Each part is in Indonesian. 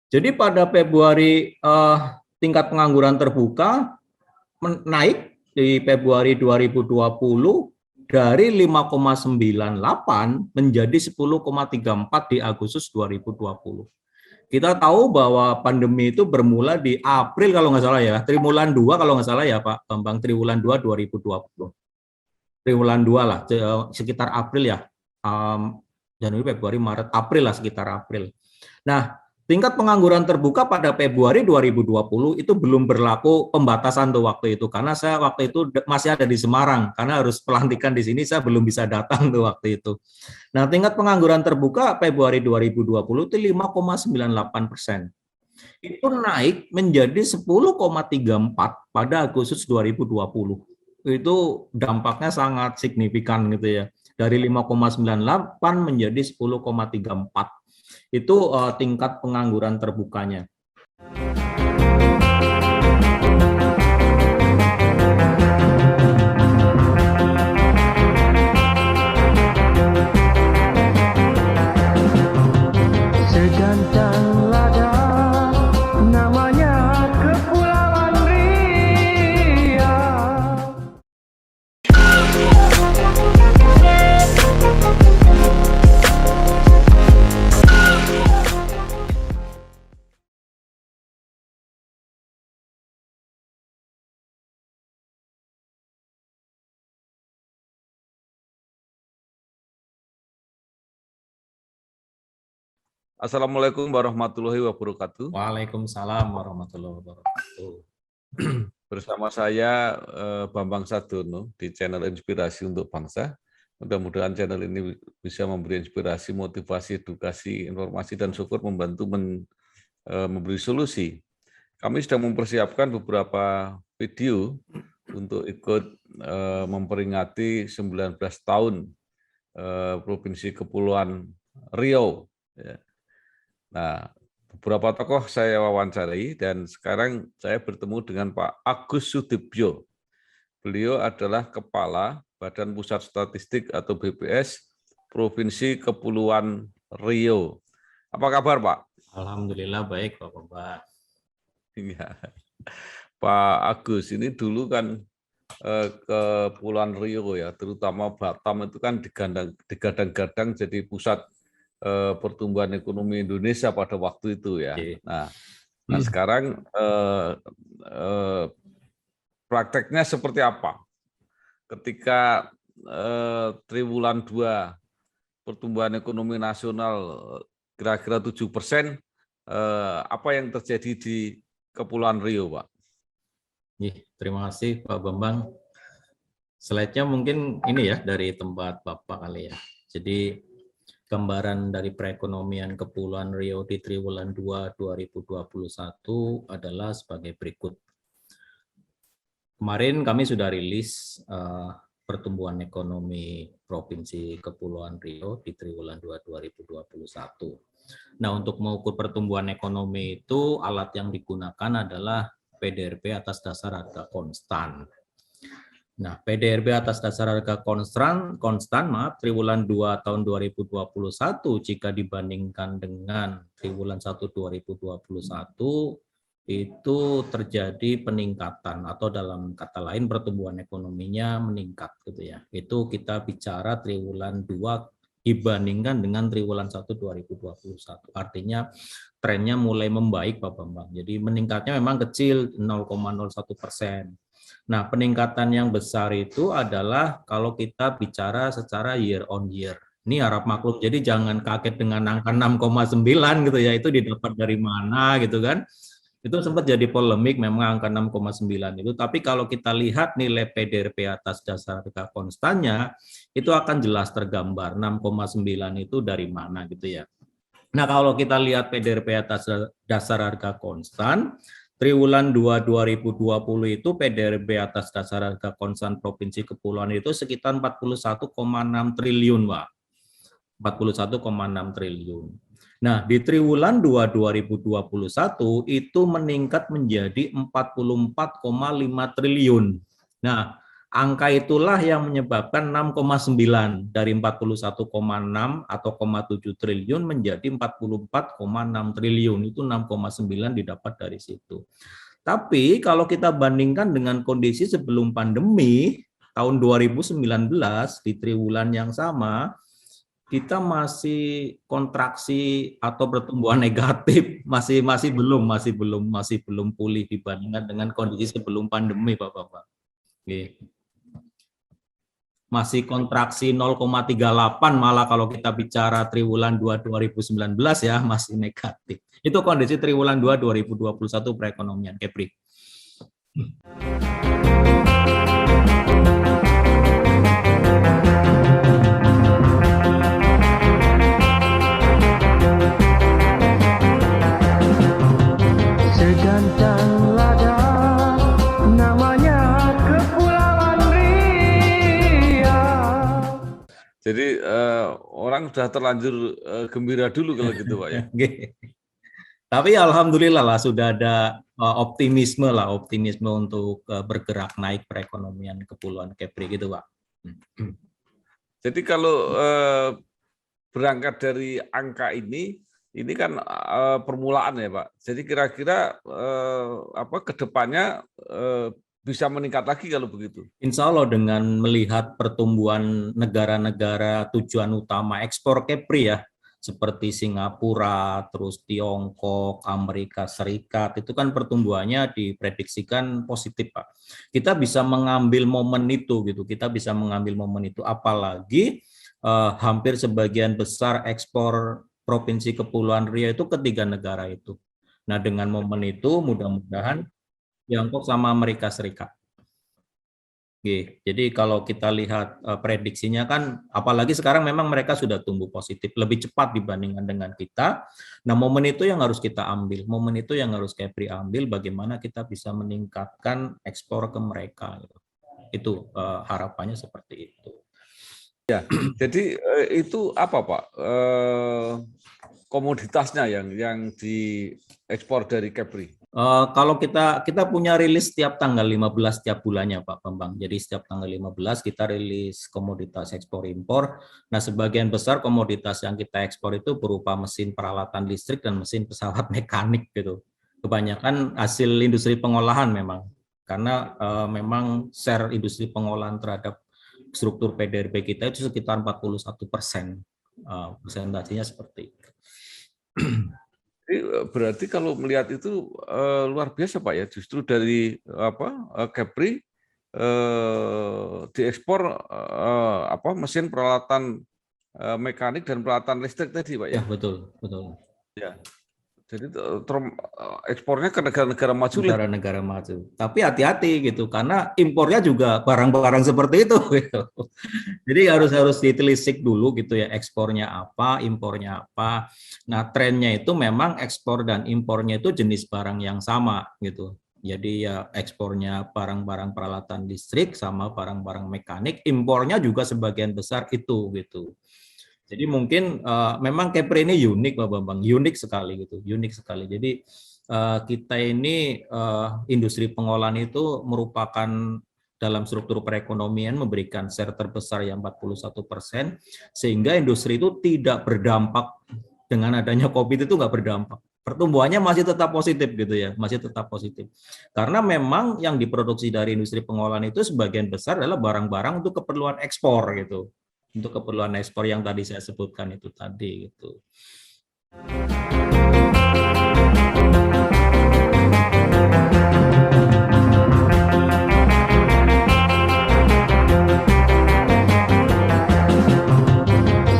Jadi pada Februari tingkat pengangguran terbuka naik di Februari 2020 dari 5,98 menjadi 10,34 di Agustus 2020. Kita tahu bahwa pandemi itu bermula di April kalau nggak salah ya, triwulan 2 kalau nggak salah ya Pak Bambang, triwulan 2 2020. Triwulan 2 lah, sekitar April ya, Januari, Februari, Maret, April lah, sekitar April. Nah, tingkat pengangguran terbuka pada Februari 2020 itu belum berlaku pembatasan tuh waktu itu, karena saya waktu itu masih ada di Semarang, karena harus pelantikan di sini, saya belum bisa datang tuh waktu itu. Nah, tingkat pengangguran terbuka Februari 2020 itu 5,98%. Itu naik menjadi 10,34 pada Agustus 2020. Itu dampaknya sangat signifikan gitu ya. Dari 5,98 menjadi 10,34. Itu tingkat pengangguran terbukanya. Segantang lada namanya Kepulauan Riau. Assalamualaikum warahmatullahi wabarakatuh. Waalaikumsalam warahmatullahi wabarakatuh. Bersama saya Bambang Sadono di channel Inspirasi untuk Bangsa. Mudah-mudahan channel ini bisa memberi inspirasi, motivasi, edukasi, informasi, dan syukur membantu memberi solusi. Kami sudah mempersiapkan beberapa video untuk ikut memperingati 19 tahun Provinsi Kepulauan Riau. Nah, beberapa tokoh saya wawancarai dan sekarang saya bertemu dengan Pak Agus Sudibyo. Beliau adalah Kepala Badan Pusat Statistik atau BPS Provinsi Kepulauan Riau. Apa kabar Pak? Alhamdulillah baik Pak Bambang. Ya. Pak Agus, ini dulu kan Kepulauan Riau ya, terutama Batam itu kan digadang-gadang jadi pusat pertumbuhan ekonomi Indonesia pada waktu itu ya. Nah sekarang prakteknya seperti apa? Ketika triwulan 2 pertumbuhan ekonomi nasional kira-kira 7%, apa yang terjadi di Kepulauan Riau, Pak? Terima kasih Pak Bambang. Slide-nya mungkin ini ya dari tempat Bapak kali ya. Jadi gambaran dari perekonomian Kepulauan Riau di triwulan 2 2021 adalah sebagai berikut. Kemarin kami sudah rilis pertumbuhan ekonomi Provinsi Kepulauan Riau di triwulan 2 2021. Nah, untuk mengukur pertumbuhan ekonomi itu alat yang digunakan adalah PDRB atas dasar harga konstan. Nah, PDRB atas dasar harga konstan triwulan 2 tahun 2021 jika dibandingkan dengan triwulan 1 2021 itu terjadi peningkatan atau dalam kata lain pertumbuhan ekonominya meningkat gitu ya. Itu kita bicara triwulan 2 dibandingkan dengan triwulan 1 2021. Artinya trennya mulai membaik Pak Bambang. Jadi meningkatnya memang kecil 0,01%. Nah, peningkatan yang besar itu adalah kalau kita bicara secara year on year. Ini harap maklum, jadi jangan kaget dengan angka 6,9 gitu ya, itu didapat dari mana gitu kan. Itu sempat jadi polemik memang angka 6,9 itu, tapi kalau kita lihat nilai PDRB atas dasar harga konstannya, itu akan jelas tergambar 6,9 itu dari mana gitu ya. Nah, kalau kita lihat PDRB atas dasar harga konstan, triwulan 2 2020 itu PDRB atas dasar harga konstan Provinsi Kepulauan itu sekitar 41,6 triliun, Pak. 41,6 triliun. Nah, di triwulan 2 2021 itu meningkat menjadi 44,5 triliun. Nah, Angka itulah yang menyebabkan 6,9 dari 41,6 atau 0,7 triliun menjadi 44,6 triliun. Itu 6,9 didapat dari situ. Tapi kalau kita bandingkan dengan kondisi sebelum pandemi tahun 2019 di triwulan yang sama, kita masih kontraksi atau pertumbuhan negatif, masih belum pulih dibandingkan dengan kondisi sebelum pandemi, Bapak-bapak. Oke. Masih kontraksi 0,38, malah kalau kita bicara triwulan 2 2019 ya masih negatif. Itu kondisi triwulan 2 2021 perekonomian, Kepri. Segantang lada namanya Kepulauan Riau. Jadi orang sudah terlanjur gembira dulu kalau gitu Pak ya. Tapi alhamdulillah lah sudah ada optimisme untuk bergerak naik perekonomian Kepulauan Kepri gitu Pak. Jadi kalau berangkat dari angka ini kan permulaan ya Pak. Jadi kira-kira ke depannya bisa meningkat lagi kalau begitu. Insya Allah dengan melihat pertumbuhan negara-negara tujuan utama ekspor Kepri ya, seperti Singapura, terus Tiongkok, Amerika Serikat, itu kan pertumbuhannya diprediksikan positif Pak. Kita bisa mengambil momen itu gitu, apalagi hampir sebagian besar ekspor Provinsi Kepulauan Riau itu ketiga negara itu. Nah dengan momen itu mudah-mudahan Tiongkok sama Amerika Serikat. Oke, jadi kalau kita lihat prediksinya kan, apalagi sekarang memang mereka sudah tumbuh positif, lebih cepat dibandingkan dengan kita. Nah, momen itu yang harus kita ambil, momen itu yang harus Kepri ambil, bagaimana kita bisa meningkatkan ekspor ke mereka. Itu harapannya seperti itu. Ya, jadi itu apa Pak? Komoditasnya yang diekspor dari Kepri? Kalau kita punya rilis setiap tanggal 15 setiap bulannya Pak Bambang. Jadi setiap tanggal 15 kita rilis komoditas ekspor impor. Nah, sebagian besar komoditas yang kita ekspor itu berupa mesin peralatan listrik dan mesin pesawat mekanik gitu. Kebanyakan hasil industri pengolahan memang. Karena memang share industri pengolahan terhadap struktur PDRB kita itu sekitar 41%. Persentasenya seperti itu. Berarti kalau melihat itu luar biasa Pak ya, justru dari Kepri diekspor mesin peralatan mekanik dan peralatan listrik tadi Pak ya. Ya betul. Ya. Jadi ekspornya ke negara-negara maju. Negara-negara maju. Tapi hati-hati gitu, karena impornya juga barang-barang seperti itu. Gitu. Jadi harus ditelisik dulu gitu ya, ekspornya apa, impornya apa. Nah trennya itu memang ekspor dan impornya itu jenis barang yang sama gitu. Jadi ya ekspornya barang-barang peralatan listrik sama barang-barang mekanik, impornya juga sebagian besar itu gitu. Jadi mungkin memang Kepri ini unik Pak Bambang, unik sekali gitu, unik sekali. Jadi kita ini industri pengolahan itu merupakan dalam struktur perekonomian memberikan share terbesar yang 41%, sehingga industri itu tidak berdampak dengan adanya COVID itu nggak berdampak. Pertumbuhannya masih tetap positif gitu ya, masih tetap positif. Karena memang yang diproduksi dari industri pengolahan itu sebagian besar adalah barang-barang untuk keperluan ekspor gitu. Untuk keperluan ekspor yang tadi saya sebutkan itu tadi gitu.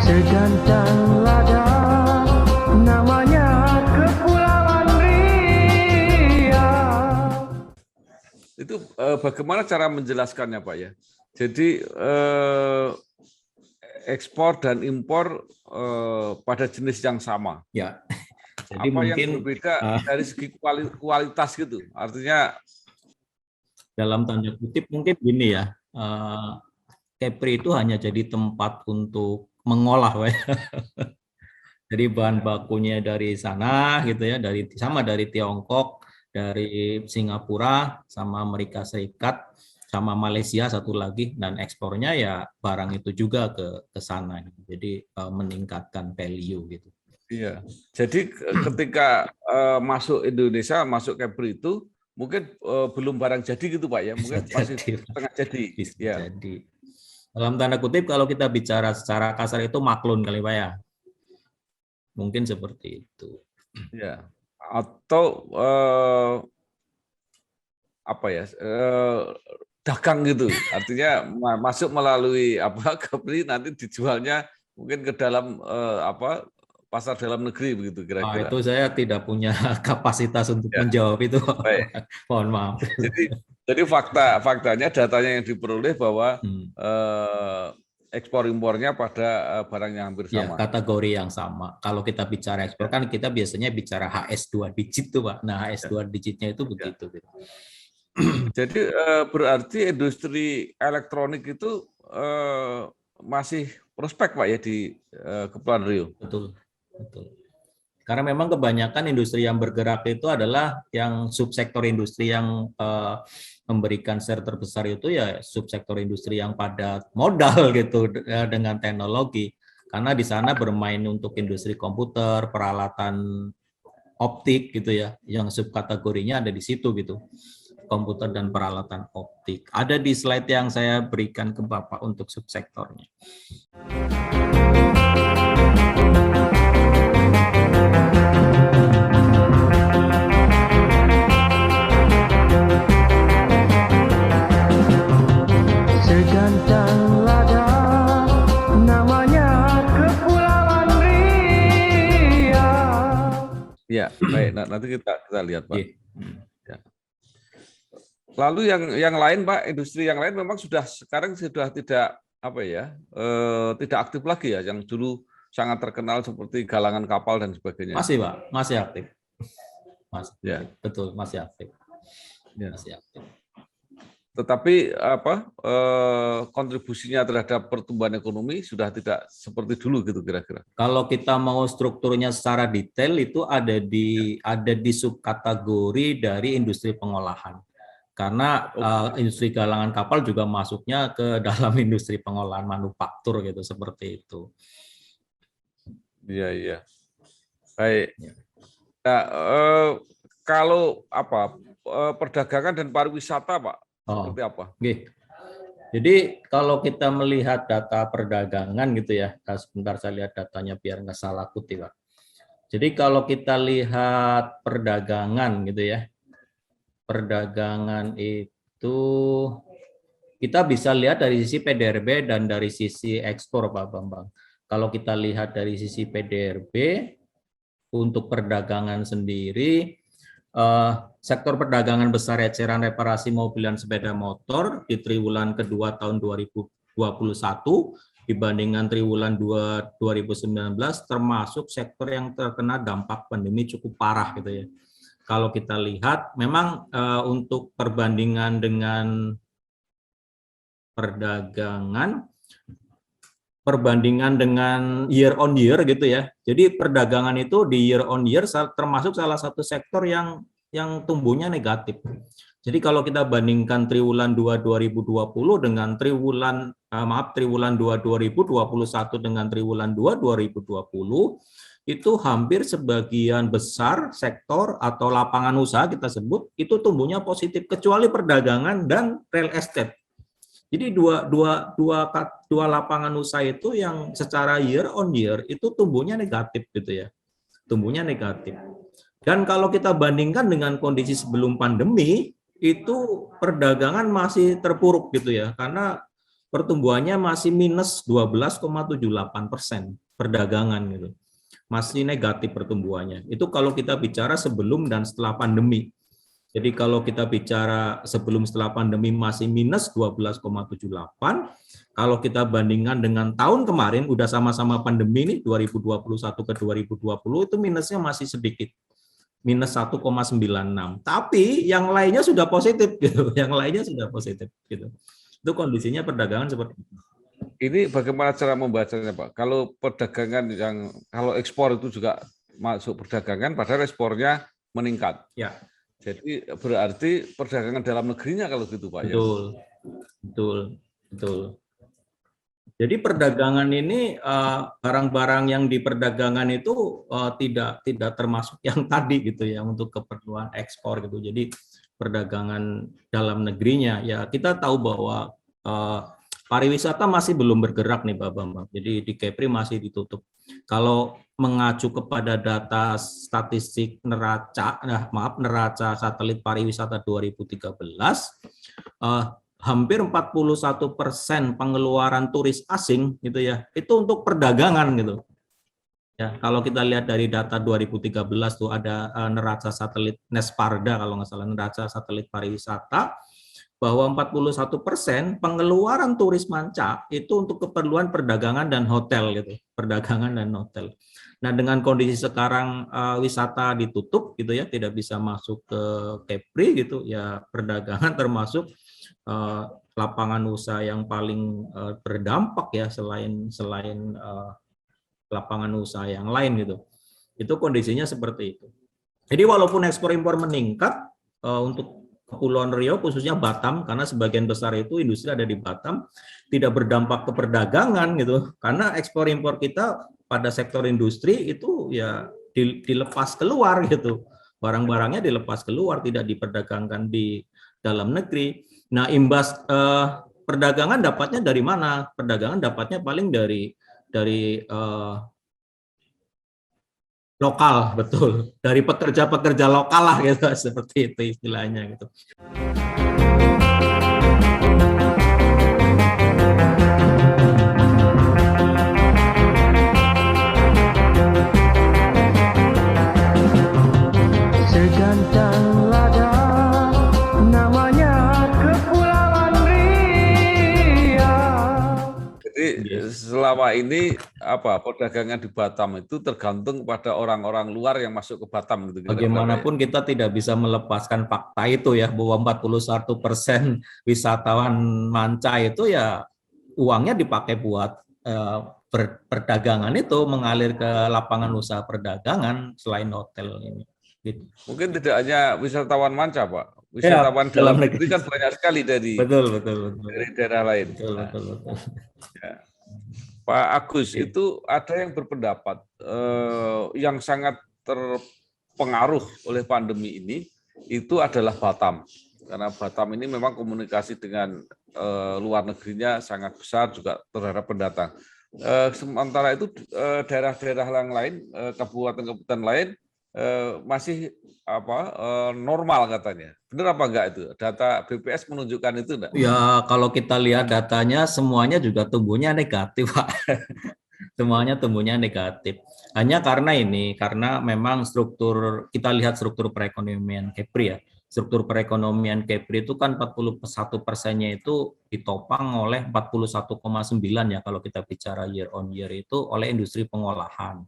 Segantang lada namanya Kepulauan Riau. Itu bagaimana cara menjelaskannya Pak ya? Jadi ekspor dan impor pada jenis yang sama. Ya. Jadi apa mungkin yang berbeda dari segi kualitas gitu? Artinya dalam tanda kutip mungkin gini ya. Kepri itu hanya jadi tempat untuk mengolah, jadi bahan bakunya dari sana gitu ya, dari Tiongkok, dari Singapura, sama Amerika Serikat. sama Malaysia satu lagi, dan ekspornya ya barang itu juga ke sana. Jadi meningkatkan value gitu. Iya. Jadi ketika masuk Indonesia, masuk Kepri itu mungkin belum barang jadi gitu Pak ya, mungkin masih setengah jadi. Bisa Ya. jadi. Dalam tanda kutip kalau kita bicara secara kasar itu maklun kali Pak ya. Mungkin seperti itu. Ya. Atau apa ya? Dagang gitu. Artinya masuk melalui Kepri, nanti dijualnya mungkin ke dalam pasar dalam negeri begitu kira-kira. Itu saya tidak punya kapasitas untuk menjawab itu. Baik. Mohon maaf. Jadi faktanya datanya yang diperoleh bahwa ekspor impornya pada barang yang hampir sama. Ya, kategori yang sama. Kalau kita bicara ekspor kan kita biasanya bicara HS 2 digit tuh Pak. Nah, HS 2 digitnya itu begitu. Jadi berarti industri elektronik itu masih prospek Pak ya di Kepulauan Riau. Betul. Karena memang kebanyakan industri yang bergerak itu adalah yang subsektor industri yang memberikan share terbesar itu ya subsektor industri yang padat modal gitu dengan teknologi. Karena di sana bermain untuk industri komputer, peralatan optik gitu ya, yang subkategorinya ada di situ gitu. Komputer dan peralatan optik. Ada di slide yang saya berikan ke Bapak untuk subsektornya. Sejantan lada namanya Kepulauan Riau. Ya, baik. Nanti kita lihat Pak. Ya. Lalu yang lain Pak, industri yang lain memang sekarang sudah tidak tidak aktif lagi ya, yang dulu sangat terkenal seperti galangan kapal dan sebagainya. Masih Pak, masih aktif. Masih, ya. Betul, masih aktif. Ya. Masih aktif. Tetapi kontribusinya terhadap pertumbuhan ekonomi sudah tidak seperti dulu gitu kira-kira. Kalau kita mau strukturnya secara detail itu ada di subkategori dari industri pengolahan. Karena industri galangan kapal juga masuknya ke dalam industri pengolahan manufaktur gitu, seperti itu. Iya. Baik. Nah, kalau perdagangan dan pariwisata Pak, seperti apa? Jadi kalau kita melihat data perdagangan gitu ya, sebentar saya lihat datanya biar nggak salah kutip Pak. Jadi kalau kita lihat perdagangan gitu ya, perdagangan itu kita bisa lihat dari sisi PDRB dan dari sisi ekspor Pak Bambang. Kalau kita lihat dari sisi PDRB untuk perdagangan sendiri, sektor perdagangan besar eceran reparasi mobil dan sepeda motor di triwulan kedua tahun 2021 dibandingkan triwulan 2019 termasuk sektor yang terkena dampak pandemi cukup parah gitu ya. Kalau kita lihat memang untuk perbandingan dengan perbandingan dengan year on year gitu ya. Jadi perdagangan itu di year on year termasuk salah satu sektor yang tumbuhnya negatif. Jadi kalau kita bandingkan triwulan 2 2020 dengan triwulan 2 2021 dengan triwulan 2 2020 itu hampir sebagian besar sektor atau lapangan usaha kita sebut itu tumbuhnya positif kecuali perdagangan dan real estate. Jadi dua lapangan usaha itu yang secara year on year itu tumbuhnya negatif gitu ya. Tumbuhnya negatif. Dan kalau kita bandingkan dengan kondisi sebelum pandemi itu perdagangan masih terpuruk gitu ya. Karena pertumbuhannya masih minus 12,78% perdagangan gitu. Masih negatif pertumbuhannya. Itu kalau kita bicara sebelum dan setelah pandemi. Jadi kalau kita bicara sebelum setelah pandemi masih minus 12,78, kalau kita bandingkan dengan tahun kemarin udah sama-sama pandemi nih 2021 ke 2020 itu minusnya masih sedikit. Minus 1,96. Tapi yang lainnya sudah positif gitu. Yang lainnya sudah positif gitu. Itu kondisinya perdagangan seperti itu. Ini bagaimana cara membacanya Pak? Kalau perdagangan kalau ekspor itu juga masuk perdagangan, padahal ekspornya meningkat. Ya. Jadi berarti perdagangan dalam negerinya kalau gitu Pak. Betul. Betul, betul. Jadi perdagangan ini barang-barang yang di perdagangan itu tidak termasuk yang tadi gitu ya untuk keperluan ekspor gitu. Jadi perdagangan dalam negerinya ya kita tahu bahwa pariwisata masih belum bergerak nih Pak Bambang. Jadi di Kepri masih ditutup. Kalau mengacu kepada data statistik neraca satelit pariwisata 2013 hampir 41% pengeluaran turis asing gitu ya, itu untuk perdagangan gitu. Ya, kalau kita lihat dari data 2013 tuh ada neraca satelit Nesparda kalau nggak salah, neraca satelit pariwisata bahwa 41% pengeluaran turis manca itu untuk keperluan perdagangan dan hotel gitu, perdagangan dan hotel. Nah, dengan kondisi sekarang wisata ditutup gitu ya, tidak bisa masuk ke Kepri gitu ya, perdagangan termasuk lapangan usaha yang paling berdampak ya selain lapangan usaha yang lain gitu. Itu kondisinya seperti itu. Jadi walaupun ekspor impor meningkat untuk Kepulauan Riau khususnya Batam karena sebagian besar itu industri ada di Batam tidak berdampak ke perdagangan gitu. Karena ekspor impor kita pada sektor industri itu ya dilepas keluar gitu. Barang-barangnya dilepas keluar, tidak diperdagangkan di dalam negeri. Nah, imbas perdagangan dapatnya dari mana? Perdagangan dapatnya paling dari lokal, betul. Dari pekerja-pekerja lokal lah gitu, seperti itu istilahnya gitu. Segantang lada namanya Kepulauan Riau. Jadi selama ini perdagangan di Batam itu tergantung pada orang-orang luar yang masuk ke Batam gitu. Bagaimanapun kita tidak bisa melepaskan fakta itu ya bahwa 41% wisatawan manca itu ya uangnya dipakai buat perdagangan itu mengalir ke lapangan usaha perdagangan selain hotel ini. Gitu. Mungkin tidak hanya wisatawan manca, Pak. Wisatawan ya, dalam negeri kan banyak sekali dari daerah lain. Betul. Ya. Pak Agus, itu ada yang berpendapat yang sangat terpengaruh oleh pandemi ini itu adalah Batam. Karena Batam ini memang komunikasi dengan luar negerinya sangat besar juga terhadap pendatang. Sementara itu daerah-daerah yang lain, kabupaten-kabupaten lain masih normal katanya. Benar apa enggak itu? Data BPS menunjukkan itu enggak? Ya, kalau kita lihat datanya semuanya juga tumbuhnya negatif, Pak. Semuanya tumbuhnya negatif. Hanya karena memang kita lihat struktur perekonomian Kepri ya. Struktur perekonomian Kepri itu kan 41%-nya itu ditopang oleh 41,9 ya kalau kita bicara year on year itu oleh industri pengolahan.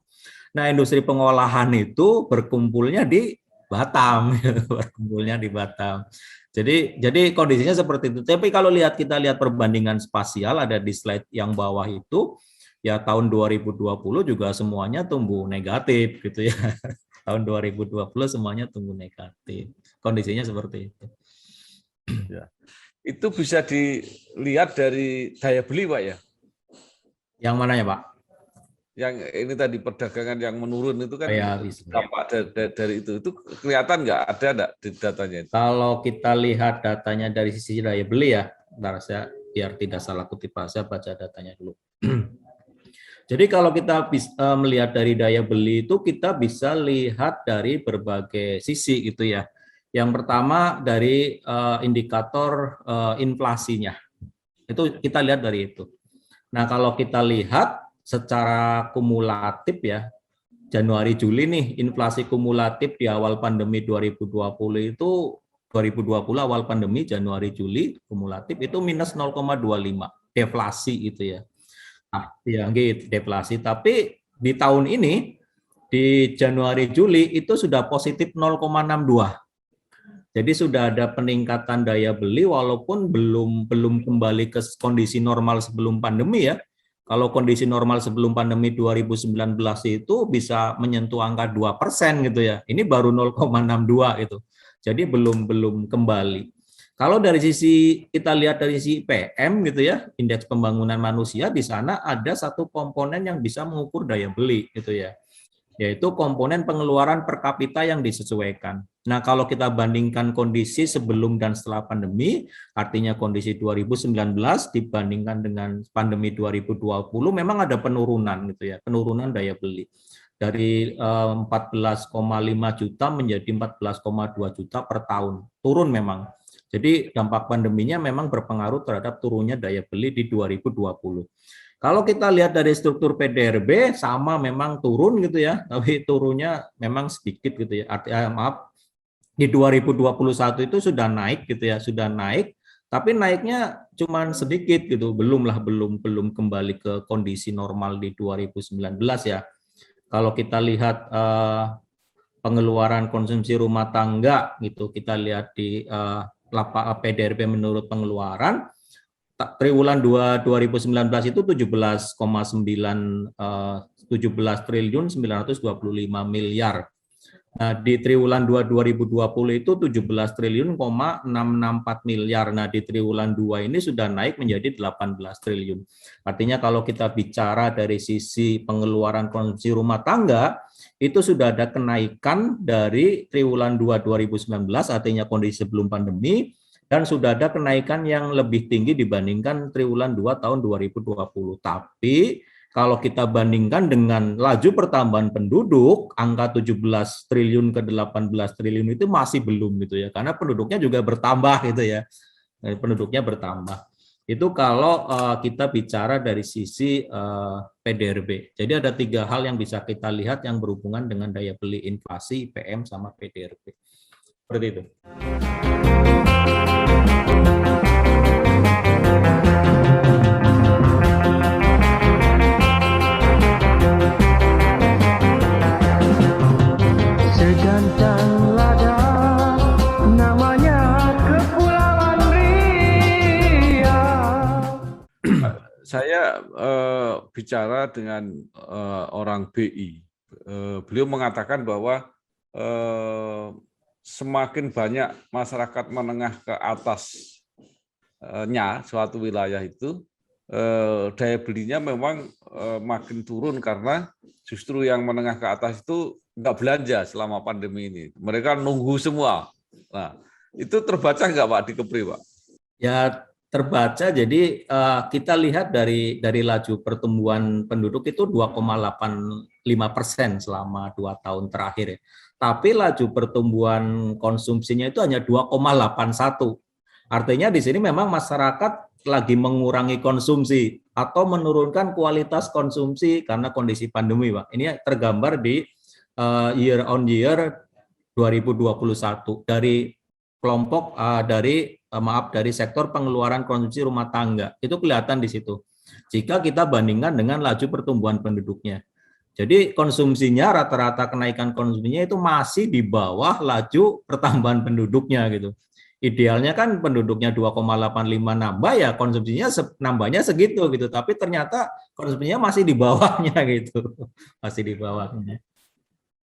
Nah, industri pengolahan itu berkumpulnya di Batam, berkumpulnya di Batam. Jadi kondisinya seperti itu. Tapi kalau kita lihat perbandingan spasial ada di slide yang bawah itu, ya tahun 2020 juga semuanya tumbuh negatif gitu ya. Tahun 2020 semuanya tumbuh negatif. Kondisinya seperti itu. Ya. Itu bisa dilihat dari daya beli, Pak ya? Yang mana ya, Pak? Yang ini tadi perdagangan yang menurun itu kan dampak dari itu kelihatan nggak ada enggak di datanya itu? Kalau kita lihat datanya dari sisi daya beli ya, saya biar tidak salah kutip saya baca datanya dulu. Jadi kalau kita melihat dari daya beli itu kita bisa lihat dari berbagai sisi gitu ya. Yang pertama dari indikator inflasinya. Itu kita lihat dari itu. Nah, kalau kita lihat secara kumulatif ya, Januari Juli nih inflasi kumulatif di awal pandemi 2020 itu 2020 awal pandemi Januari Juli kumulatif itu minus 0,25 deflasi itu ya. Nah, ya gitu deflasi, tapi di tahun ini di Januari Juli itu sudah positif 0,62. Jadi sudah ada peningkatan daya beli walaupun belum kembali ke kondisi normal sebelum pandemi ya. Kalau kondisi normal sebelum pandemi 2019 itu bisa menyentuh angka 2% gitu ya. Ini baru 0,62 gitu. Jadi belum kembali. Kalau dari sisi kita lihat dari sisi IPM gitu ya, indeks pembangunan manusia, di sana ada satu komponen yang bisa mengukur daya beli gitu ya, yaitu komponen pengeluaran per kapita yang disesuaikan. Nah, kalau kita bandingkan kondisi sebelum dan setelah pandemi, artinya kondisi 2019 dibandingkan dengan pandemi 2020, memang ada penurunan gitu ya, penurunan daya beli. Dari 14,5 juta menjadi 14,2 juta per tahun. Turun memang. Jadi dampak pandeminya memang berpengaruh terhadap turunnya daya beli di 2020. Kalau kita lihat dari struktur PDRB sama memang turun gitu ya, tapi turunnya memang sedikit gitu ya. Maaf, di 2021 itu sudah naik gitu ya, sudah naik, tapi naiknya cuman sedikit gitu, belum kembali ke kondisi normal di 2019 ya. Kalau kita lihat pengeluaran konsumsi rumah tangga gitu, kita lihat di PDRB menurut pengeluaran, triwulan 2019 itu 17 triliun 925 miliar. Nah, di triwulan 2020 itu 17 triliun 664 miliar. Nah, di triwulan 2 ini sudah naik menjadi 18 triliun. Artinya kalau kita bicara dari sisi pengeluaran konsumsi rumah tangga, itu sudah ada kenaikan dari triwulan 2 2019, artinya kondisi sebelum pandemi, dan sudah ada kenaikan yang lebih tinggi dibandingkan triwulan 2 tahun 2020. Tapi kalau kita bandingkan dengan laju pertambahan penduduk, angka 17 triliun ke 18 triliun itu masih belum gitu ya, karena penduduknya juga bertambah gitu ya, penduduknya bertambah. Itu kalau kita bicara dari sisi PDRB. Jadi ada 3 hal yang bisa kita lihat yang berhubungan dengan daya beli, inflasi, IPM, sama PDRB. Seperti itu. Segantang lada namanya Kepulauan Riau. Saya bicara dengan orang BI. Beliau mengatakan bahwa semakin banyak masyarakat menengah ke atasnya suatu wilayah itu, daya belinya memang makin turun karena justru yang menengah ke atas itu nggak belanja selama pandemi ini. Mereka nunggu semua. Nah, itu terbaca nggak Pak di Kepri, Pak? Ya, terbaca. Jadi kita lihat dari laju pertumbuhan penduduk itu 2,85% selama 2 tahun terakhir ya. Tapi laju pertumbuhan konsumsinya itu hanya 2,81. Artinya di sini memang masyarakat lagi mengurangi konsumsi atau menurunkan kualitas konsumsi karena kondisi pandemi, Pak. Ini tergambar di year on year 2021 dari kelompok dari sektor pengeluaran konsumsi rumah tangga. Itu kelihatan di situ. Jika kita bandingkan dengan laju pertumbuhan penduduknya. Jadi konsumsinya, rata-rata kenaikan konsumsinya itu masih di bawah laju pertambahan penduduknya gitu. Idealnya kan penduduknya 2,85 nambah, ya konsumsinya nambahnya segitu gitu, tapi ternyata konsumsinya masih di bawahnya gitu. Masih di bawahnya.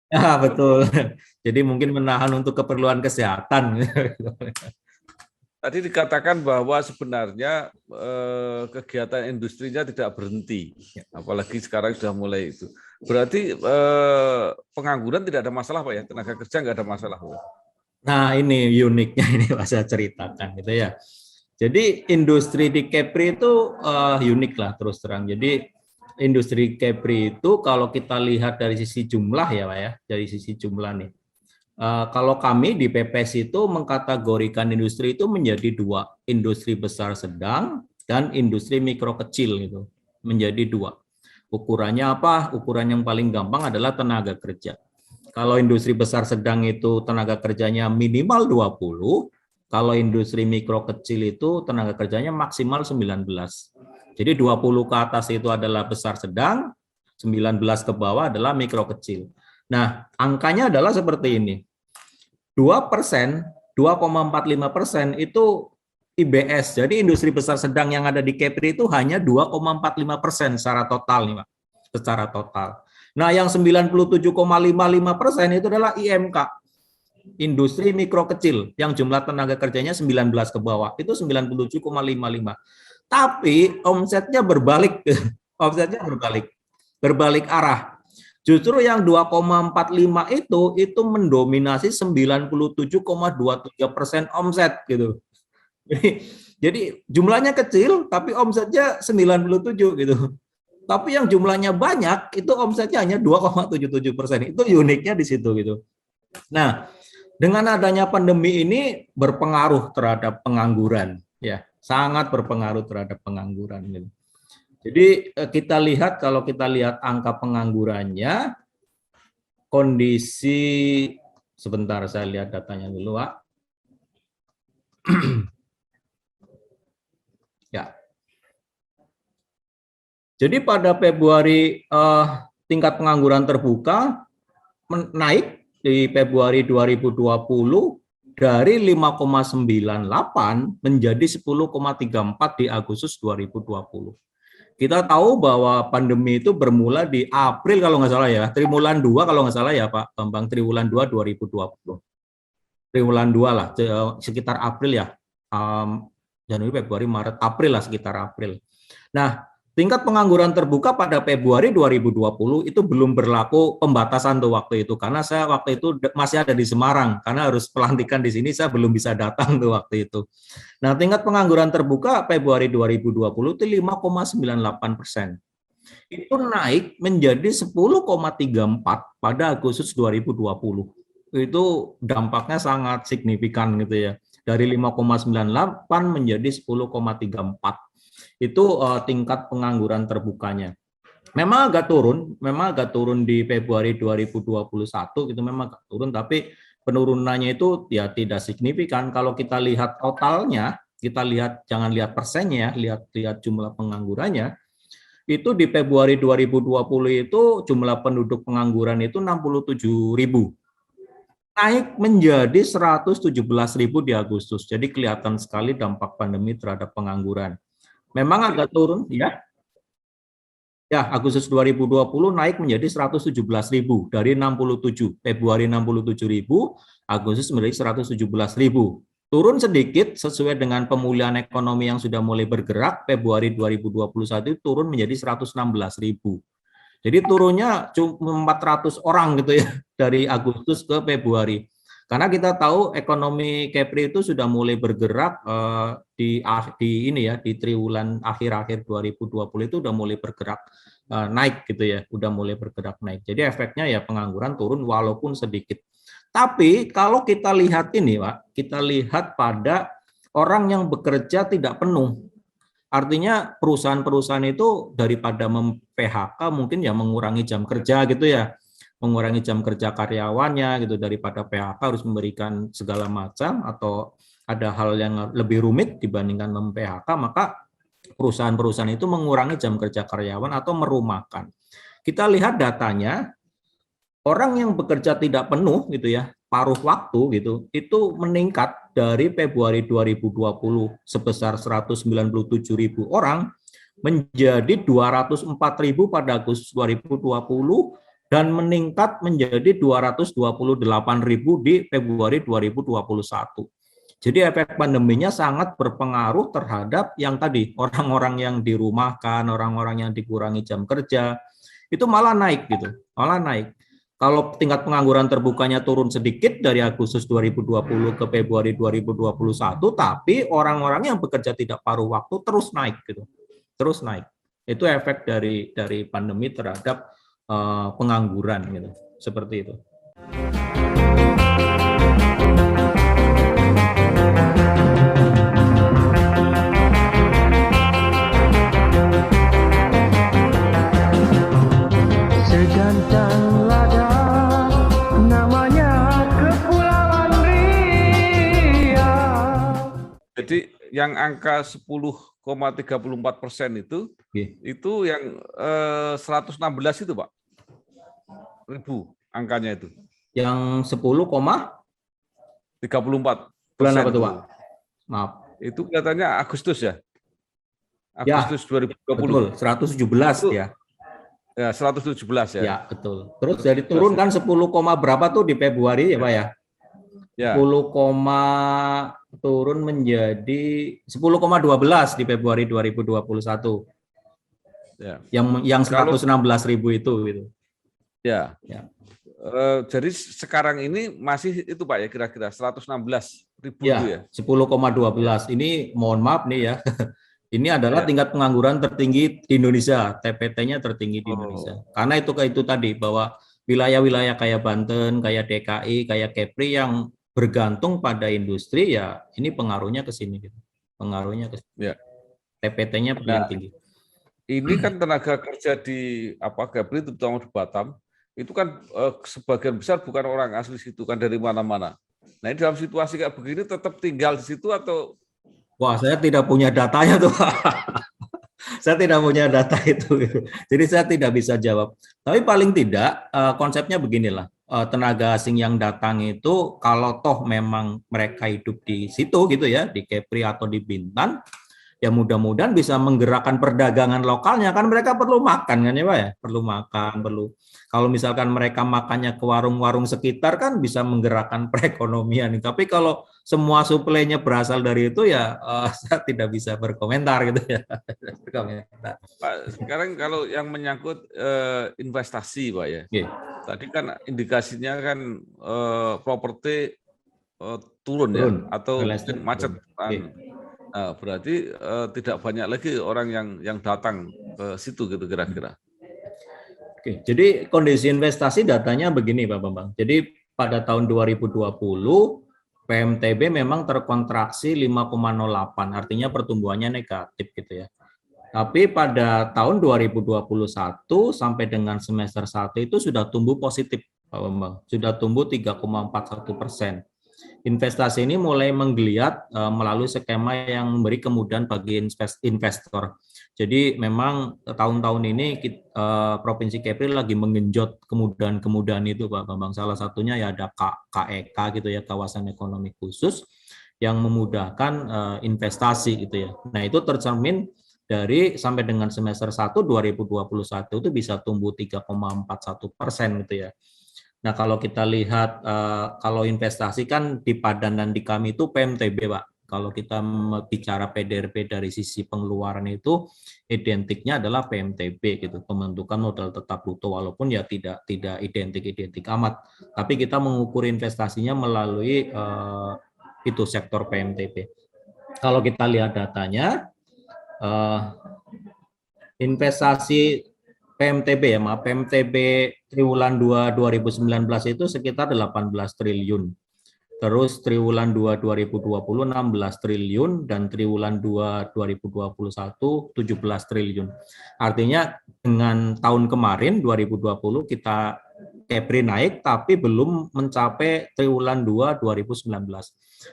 Ya, betul. Jadi mungkin menahan untuk keperluan kesehatan. Tadi dikatakan bahwa sebenarnya kegiatan industrinya tidak berhenti, apalagi sekarang sudah mulai itu. Berarti pengangguran tidak ada masalah, Pak ya? Tenaga kerja nggak ada masalah, Pak? Nah, ini uniknya ini Pak, saya ceritakan gitu ya. Jadi industri di Kepri itu unik lah terus terang. Jadi industri Kepri itu kalau kita lihat dari sisi jumlah ya Pak ya, dari sisi jumlah nih. Kalau kami di PPS itu mengkategorikan industri itu menjadi 2, industri besar sedang dan industri mikro kecil gitu, menjadi 2. Ukurannya apa? Ukuran yang paling gampang adalah tenaga kerja. Kalau industri besar sedang itu tenaga kerjanya minimal 20, kalau industri mikro kecil itu tenaga kerjanya maksimal 19. Jadi 20 ke atas itu adalah besar sedang, 19 ke bawah adalah mikro kecil. Nah, angkanya adalah seperti ini. 2%, 2,45% itu IBS. Jadi industri besar sedang yang ada di Kepri itu hanya 2,45% secara total nih, Pak. Secara total. Nah, yang 97,55% itu adalah IMK. industri mikro kecil yang jumlah tenaga kerjanya 19 ke bawah itu 97,55. Tapi omsetnya berbalik, omsetnya berbalik arah. Justru yang 2,45 itu mendominasi 97,23% omset gitu. Jadi jumlahnya kecil tapi omsetnya 97 gitu. Tapi yang jumlahnya banyak itu omsetnya hanya 2,77%. Itu uniknya di situ gitu. Nah, dengan adanya pandemi ini berpengaruh terhadap pengangguran, ya, sangat berpengaruh terhadap pengangguran. Gitu. Jadi kita lihat kalau kita lihat angka penganggurannya, kondisi sebentar saya lihat datanya dulu, Pak. Ya. Jadi pada Februari tingkat pengangguran terbuka naik di Februari 2020 dari 5,98 menjadi 10,34 di Agustus 2020. Kita tahu bahwa pandemi itu bermula di April kalau nggak salah ya, triwulan 2 kalau nggak salah ya Pak Bambang, triwulan 2 2020. Triwulan 2 lah, sekitar April ya, Januari, Februari, Maret, April lah, sekitar April. Nah, tingkat pengangguran terbuka pada Februari 2020 itu belum berlaku pembatasan tuh waktu itu, karena saya waktu itu masih ada di Semarang, karena harus pelantikan di sini saya belum bisa datang tuh waktu itu. Nah, tingkat pengangguran terbuka Februari 2020 itu 5,98%. Itu naik menjadi 10,34 pada Agustus 2020. Itu dampaknya sangat signifikan gitu ya. Dari 5,98 menjadi 10,34. Itu tingkat pengangguran terbukanya. Memang agak turun di Februari 2021 itu memang agak turun, tapi penurunannya itu ya tidak signifikan. Kalau kita lihat totalnya, kita lihat jangan lihat persennya, lihat jumlah penganggurannya. Itu di Februari 2020 itu jumlah penduduk pengangguran itu 67.000. Naik menjadi 117.000 di Agustus. Jadi kelihatan sekali dampak pandemi terhadap pengangguran. Memang agak turun ya. Ya, Agustus 2020 naik menjadi 117.000 dari 67. Februari 67.000, Agustus menjadi 117.000. Turun sedikit sesuai dengan pemulihan ekonomi yang sudah mulai bergerak. Februari 2021 turun menjadi 116.000. Jadi turunnya cuma 400 orang gitu ya dari Agustus ke Februari. Karena kita tahu ekonomi Kepri itu sudah mulai bergerak di triwulan akhir-akhir 2020 itu udah mulai bergerak naik gitu ya, udah mulai bergerak naik. Jadi efeknya ya pengangguran turun walaupun sedikit. Tapi kalau kita lihat ini Pak, kita lihat pada orang yang bekerja tidak penuh. Artinya perusahaan-perusahaan itu daripada mem-PHK mungkin ya mengurangi jam kerja gitu ya. Mengurangi jam kerja karyawannya gitu, daripada PHK harus memberikan segala macam atau ada hal yang lebih rumit dibandingkan mem-PHK, maka perusahaan-perusahaan itu mengurangi jam kerja karyawan atau merumahkan. Kita lihat datanya, orang yang bekerja tidak penuh gitu ya, paruh waktu gitu, itu meningkat dari Februari 2020 sebesar 197.000 orang menjadi 204.000 pada Agustus 2020 dan meningkat menjadi 228.000 di Februari 2021. Jadi efek pandeminya sangat berpengaruh terhadap yang tadi, orang-orang yang dirumahkan, orang-orang yang dikurangi jam kerja, itu malah naik gitu, malah naik. Kalau tingkat pengangguran terbukanya turun sedikit dari Agustus 2020 ke Februari 2021, tapi orang-orang yang bekerja tidak paruh waktu terus naik gitu, terus naik. Itu efek dari pandemi terhadap pengangguran gitu, seperti itu. Segantang lada namanya Kepulauan Riau. Jadi yang angka 10,34% itu yang 116 itu Pak, ribu angkanya itu. Yang 10,34. Bulan apa tuh Pak? Maaf. Itu kelihatannya Agustus ya? Agustus ya, 2020. Betul, 117 itu, ya. Ya, 117 ya. Ya, betul. Terus dari turun kan 10, berapa tuh di Februari ya Pak ya? Ya. 10, turun menjadi 10,12 di Februari 2021. Ya. Yang Kalau 116.000 itu gitu. ya. Ya. Jadi sekarang ini masih itu Pak ya kira-kira 116.000 itu ya. 10,12. Ini mohon maaf nih ya. Ini adalah Ya. tingkat pengangguran tertinggi di Indonesia, TPT-nya tertinggi di Indonesia. Karena itu tadi bahwa wilayah-wilayah kayak Banten, kayak DKI, kayak Kepri yang bergantung pada industri ya ini pengaruhnya ke sini gitu. Pengaruhnya ke sini. Ya. TPT-nya paling Nah, tinggi. ini kan tenaga kerja di Kepri terutama di Batam itu kan sebagian besar bukan orang asli situ kan dari mana-mana. Nah, ini dalam situasi kayak begini tetap tinggal di situ atau Wah, saya tidak punya datanya tuh. Saya tidak punya data itu. Jadi saya tidak bisa jawab. Tapi paling tidak konsepnya beginilah. Tenaga asing yang datang itu kalau toh memang mereka hidup di situ gitu ya, di Kepri atau di Bintan, ya mudah-mudahan bisa menggerakkan perdagangan lokalnya, kan mereka perlu makan kan ya Pak ya, perlu makan, perlu kalau misalkan mereka makannya ke warung-warung sekitar kan bisa menggerakkan perekonomian. Tapi kalau semua suplainya berasal dari itu ya saya tidak bisa berkomentar gitu ya. Pak, sekarang kalau yang menyangkut investasi Pak ya. Oke. Tadi kan indikasinya kan properti turun ya atau mungkin macet. Nah, berarti tidak banyak lagi orang yang datang ke situ gitu kira-kira. Oke, jadi kondisi investasi datanya begini Pak Bambang. Jadi pada tahun 2020 PMTB memang terkontraksi 5,08, artinya pertumbuhannya negatif gitu ya. Tapi pada tahun 2021 sampai dengan semester 1 itu sudah tumbuh positif Pak Bambang, sudah tumbuh 3,41%. Investasi ini mulai menggeliat melalui skema yang memberi kemudahan bagi investor. Jadi memang tahun-tahun ini Provinsi Kepri lagi menggenjot kemudahan-kemudahan itu Pak Bambang. Salah satunya ya ada KEK gitu ya, kawasan ekonomi khusus yang memudahkan investasi gitu ya. Nah, itu tercermin dari sampai dengan semester 1 2021 itu bisa tumbuh 3,41% gitu ya. Nah, kalau kita lihat kalau investasi kan di Padan dan di kami itu PMTB, Pak. Kalau kita bicara PDRB dari sisi pengeluaran itu identiknya adalah PMTB gitu, pembentukan modal tetap bruto, walaupun ya tidak identik amat. Tapi kita mengukur investasinya melalui itu sektor PMTB. Kalau kita lihat datanya investasi PMTB ya, maaf, PMTB triwulan 2 2019 itu sekitar 18 triliun. Terus triwulan 2 2020 16 triliun dan triwulan 2 2021 17 triliun. Artinya dengan tahun kemarin 2020 kita Kepri naik tapi belum mencapai triwulan 2 2019.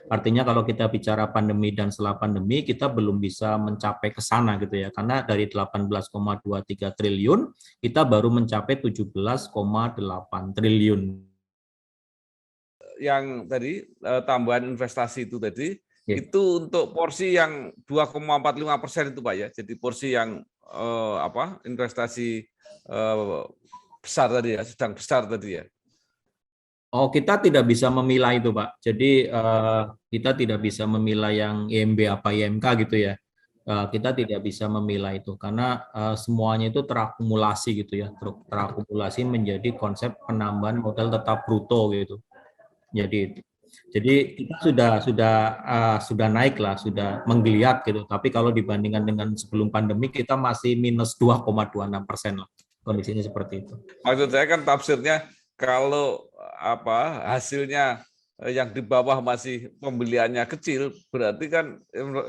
Artinya kalau kita bicara pandemi dan setelah pandemi kita belum bisa mencapai ke sana gitu ya. Karena dari 18,23 triliun kita baru mencapai 17,8 triliun. Yang tadi tambahan investasi itu tadi itu untuk porsi yang 2,45% itu Pak ya. Jadi porsi yang investasi besar tadi ya, sedang besar tadi ya. Oh, kita tidak bisa memilah itu, Pak. Jadi kita tidak bisa memilah yang IMB apa IMK gitu ya. Kita tidak bisa memilah itu karena semuanya itu terakumulasi gitu ya, terakumulasi menjadi konsep penambahan modal tetap bruto gitu. Jadi kita sudah naik lah, sudah menggeliat gitu. Tapi kalau dibandingkan dengan sebelum pandemi kita masih minus 2,26% lah. Kondisinya seperti itu. Maksud saya kan tafsirnya kalau hasilnya yang di bawah masih pembeliannya kecil, berarti kan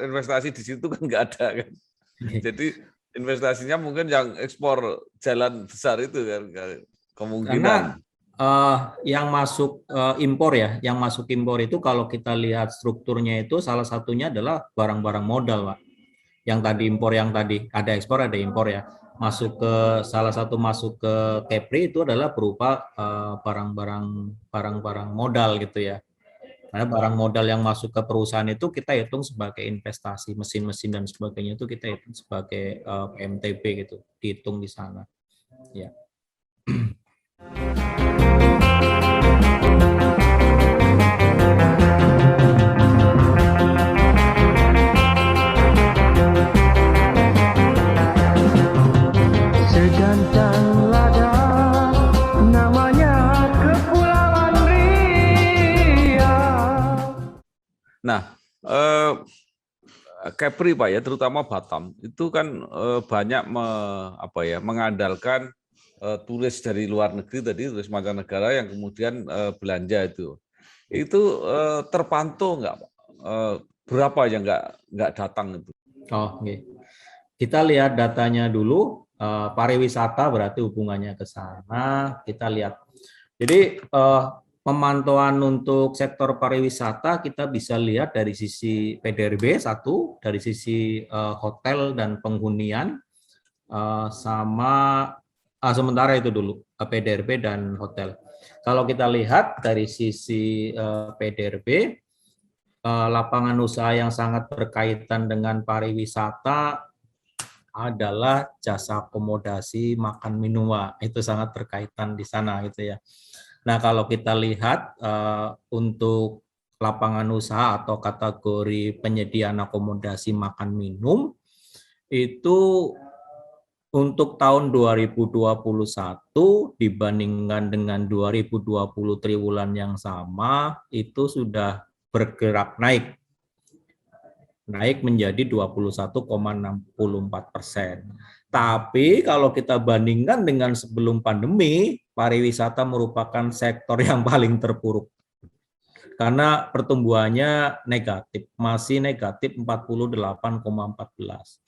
investasi di situ kan nggak ada kan. Jadi investasinya mungkin yang ekspor jalan besar itu kan kemungkinan. Karena yang masuk impor ya, yang masuk impor itu kalau kita lihat strukturnya itu salah satunya adalah barang-barang modal, Pak. Yang tadi impor, yang tadi ada ekspor ada impor ya. Salah satu masuk ke Kepri itu adalah berupa barang-barang modal gitu ya. Karena barang modal yang masuk ke perusahaan itu kita hitung sebagai investasi, mesin-mesin dan sebagainya itu kita hitung sebagai PMTB gitu, dihitung di sana. Ya. Nah, Kepri Pak ya, terutama Batam itu kan banyak mengandalkan turis dari luar negeri tadi, turis mancanegara yang kemudian belanja itu. Itu terpantau nggak Pak? Berapa yang nggak datang itu? Oh, okay. Kita lihat datanya dulu. Pariwisata berarti hubungannya ke sana. Kita lihat. Jadi pemantauan untuk sektor pariwisata kita bisa lihat dari sisi PDRB satu, dari sisi hotel dan penghunian, sementara itu dulu PDRB dan hotel. Kalau kita lihat dari sisi PDRB, lapangan usaha yang sangat berkaitan dengan pariwisata adalah jasa akomodasi makan minum, itu sangat berkaitan di sana gitu ya. Nah, kalau kita lihat untuk lapangan usaha atau kategori penyediaan akomodasi makan minum itu untuk tahun 2021 dibandingkan dengan 2020 triwulan yang sama itu sudah bergerak naik menjadi 21,64%. Tapi kalau kita bandingkan dengan sebelum pandemi, pariwisata merupakan sektor yang paling terpuruk. Karena pertumbuhannya negatif, masih negatif 48,14.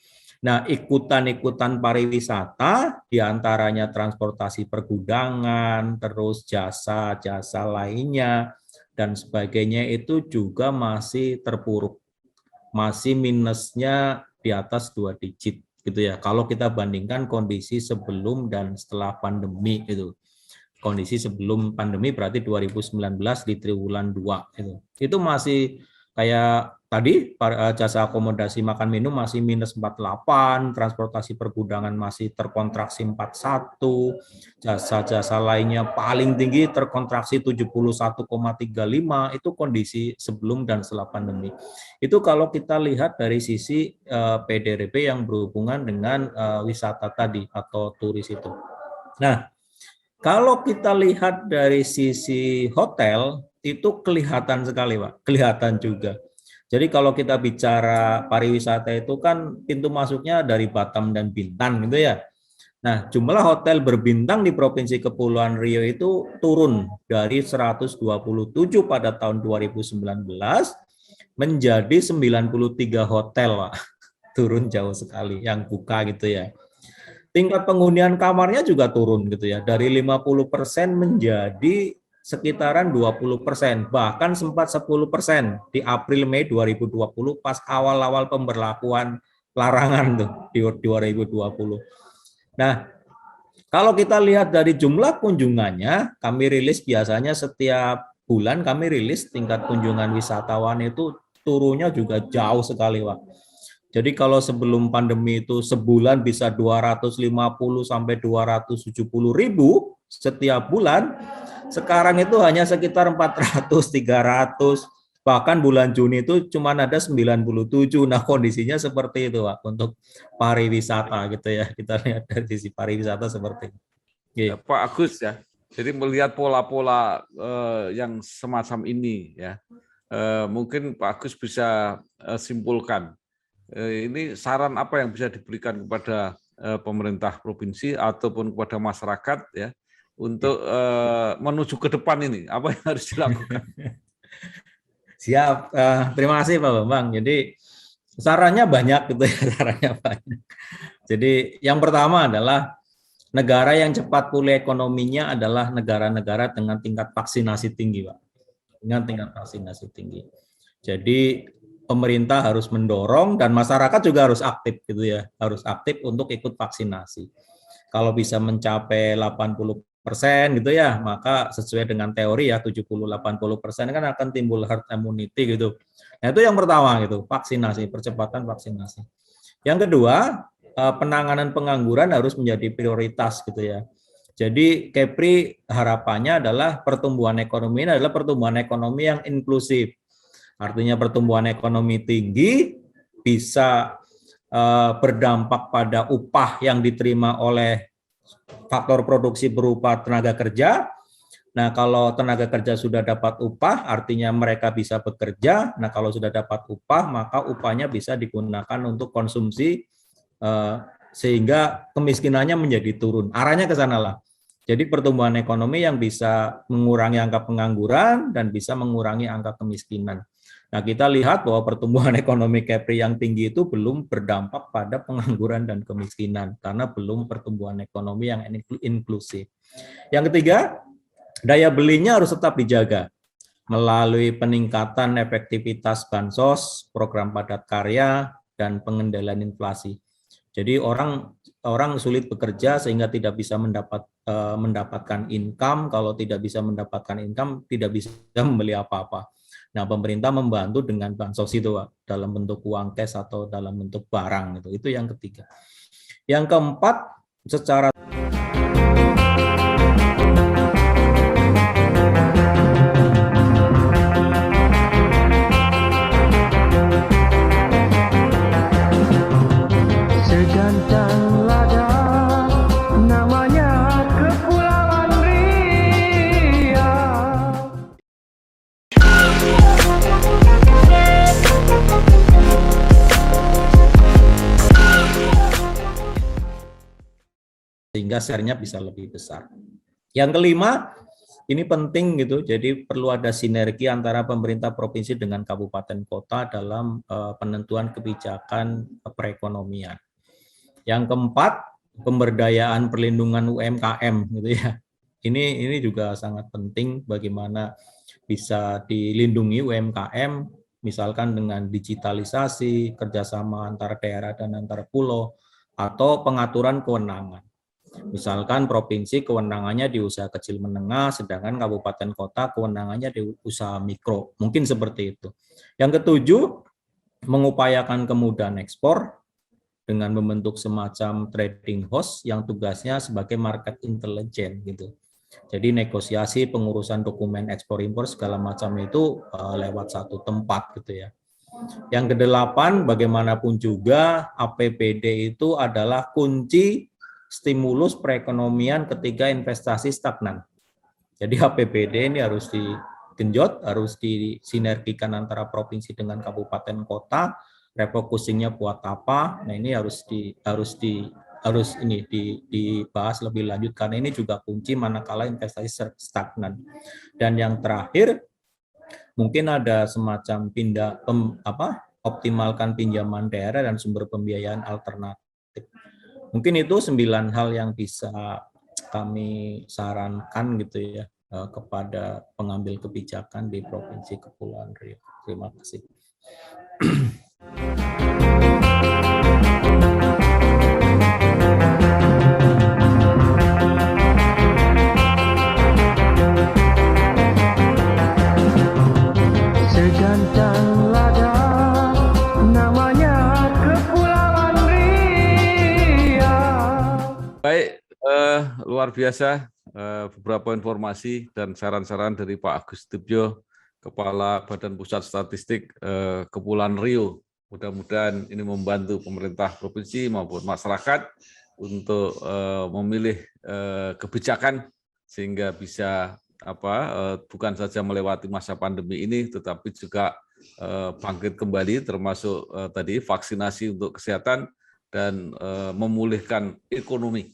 Nah, ikutan-ikutan pariwisata, diantaranya transportasi pergudangan, terus jasa-jasa lainnya, dan sebagainya itu juga masih terpuruk. Masih minusnya di atas 2 digit gitu ya. Kalau kita bandingkan kondisi sebelum dan setelah pandemi itu. Kondisi sebelum pandemi berarti 2019 di triwulan 2 itu. Itu masih kayak tadi jasa akomodasi makan minum masih minus 48, transportasi pergudangan masih terkontraksi 41, jasa-jasa lainnya paling tinggi terkontraksi 71,35, itu kondisi sebelum dan setelah pandemi. Itu kalau kita lihat dari sisi PDRB yang berhubungan dengan wisata tadi atau turis itu. Nah, kalau kita lihat dari sisi hotel, itu kelihatan sekali, Pak. Kelihatan juga. Jadi kalau kita bicara pariwisata itu kan pintu masuknya dari Batam dan Bintan gitu ya. Nah, jumlah hotel berbintang di Provinsi Kepulauan Riau itu turun dari 127 pada tahun 2019 menjadi 93 hotel, Pak. Turun jauh sekali yang buka gitu ya. Tingkat penghunian kamarnya juga turun gitu ya, dari 50% menjadi sekitaran 20%, bahkan sempat 10% di April Mei 2020 pas awal-awal pemberlakuan larangan tuh di 2020. Nah, kalau kita lihat dari jumlah kunjungannya, kami rilis biasanya setiap bulan kami rilis tingkat kunjungan wisatawan itu turunnya juga jauh sekali, Pak. Jadi kalau sebelum pandemi itu sebulan bisa 250 sampai 270 ribu setiap bulan, sekarang itu hanya sekitar 400, 300, bahkan bulan Juni itu cuma ada 97. Nah, kondisinya seperti itu, Pak, untuk pariwisata gitu ya. Kita lihat dari sisi pariwisata seperti itu. Ya, Pak Agus ya. Jadi melihat pola-pola yang semacam ini ya, mungkin Pak Agus bisa simpulkan. Ini saran apa yang bisa diberikan kepada pemerintah provinsi ataupun kepada masyarakat ya untuk menuju ke depan ini, apa yang harus dilakukan? Siap, terima kasih Pak Bambang. Jadi sarannya banyak gitu ya, sarannya banyak. Jadi yang pertama adalah negara yang cepat pulih ekonominya adalah negara-negara dengan tingkat vaksinasi tinggi, Pak. Dengan tingkat vaksinasi tinggi. Jadi pemerintah harus mendorong dan masyarakat juga harus aktif gitu ya, harus aktif untuk ikut vaksinasi. Kalau bisa mencapai 80% gitu ya, maka sesuai dengan teori ya 70-80% kan akan timbul herd immunity gitu. Nah, itu yang pertama gitu, vaksinasi, percepatan vaksinasi. Yang kedua, penanganan pengangguran harus menjadi prioritas gitu ya. Jadi Kepri harapannya adalah pertumbuhan ekonomi ini adalah pertumbuhan ekonomi yang inklusif. Artinya pertumbuhan ekonomi tinggi bisa berdampak pada upah yang diterima oleh faktor produksi berupa tenaga kerja, Nah, kalau tenaga kerja sudah dapat upah, artinya mereka bisa bekerja. Nah, kalau sudah dapat upah, maka upahnya bisa digunakan untuk konsumsi, sehingga kemiskinannya menjadi turun. Arahnya ke sana lah. Jadi pertumbuhan ekonomi yang bisa mengurangi angka pengangguran dan bisa mengurangi angka kemiskinan. Nah, kita lihat bahwa pertumbuhan ekonomi Kepri yang tinggi itu belum berdampak pada pengangguran dan kemiskinan, karena belum pertumbuhan ekonomi yang inklusif. Yang ketiga, daya belinya harus tetap dijaga melalui peningkatan efektivitas bansos, program padat karya, dan pengendalian inflasi. Jadi orang sulit bekerja sehingga tidak bisa mendapatkan income. Kalau tidak bisa mendapatkan income, tidak bisa membeli apa-apa. Nah, pemerintah membantu dengan bansos itu, Pak, dalam bentuk uang cash atau dalam bentuk barang. Itu yang ketiga. Yang keempat, secara Segantang lada namanya Kepulauan Riau. sehingga share-nya bisa lebih besar. Yang kelima, ini penting gitu, jadi perlu ada sinergi antara pemerintah provinsi dengan kabupaten kota dalam penentuan kebijakan perekonomian. Yang keempat, pemberdayaan perlindungan UMKM gitu ya. Ini juga sangat penting bagaimana bisa dilindungi UMKM, misalkan dengan digitalisasi, kerjasama antar daerah dan antar pulau, atau pengaturan kewenangan. Misalkan provinsi kewenangannya di usaha kecil menengah, sedangkan kabupaten kota kewenangannya di usaha mikro. Mungkin seperti itu. Yang ketujuh, mengupayakan kemudahan ekspor dengan membentuk semacam trading house yang tugasnya sebagai market intelligence gitu. Jadi negosiasi pengurusan dokumen ekspor impor segala macam itu lewat satu tempat gitu ya. Yang kedelapan, bagaimanapun juga APBD itu adalah kunci stimulus perekonomian ketika investasi stagnan. Jadi APBD ini harus digenjot, harus disinergikan antara provinsi dengan kabupaten kota, refocusingnya buat apa. Nah, ini harus dibahas lebih lanjut karena ini juga kunci manakala investasi stagnan. Dan yang terakhir, mungkin ada semacam optimalkan pinjaman daerah dan sumber pembiayaan alternatif. Mungkin itu 9 hal yang bisa kami sarankan gitu ya kepada pengambil kebijakan di Provinsi Kepulauan Riau. Terima kasih. Segantang lada namanya Kepulauan Riau. Baik, luar biasa beberapa informasi dan saran-saran dari Pak Agus Sutibjo, Kepala Badan Pusat Statistik Kepulauan Riau. Mudah-mudahan ini membantu pemerintah provinsi maupun masyarakat untuk memilih kebijakan sehingga bisa bukan saja melewati masa pandemi ini, tetapi juga bangkit kembali, termasuk tadi vaksinasi untuk kesehatan dan memulihkan ekonomi.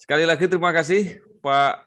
Sekali lagi terima kasih Pak.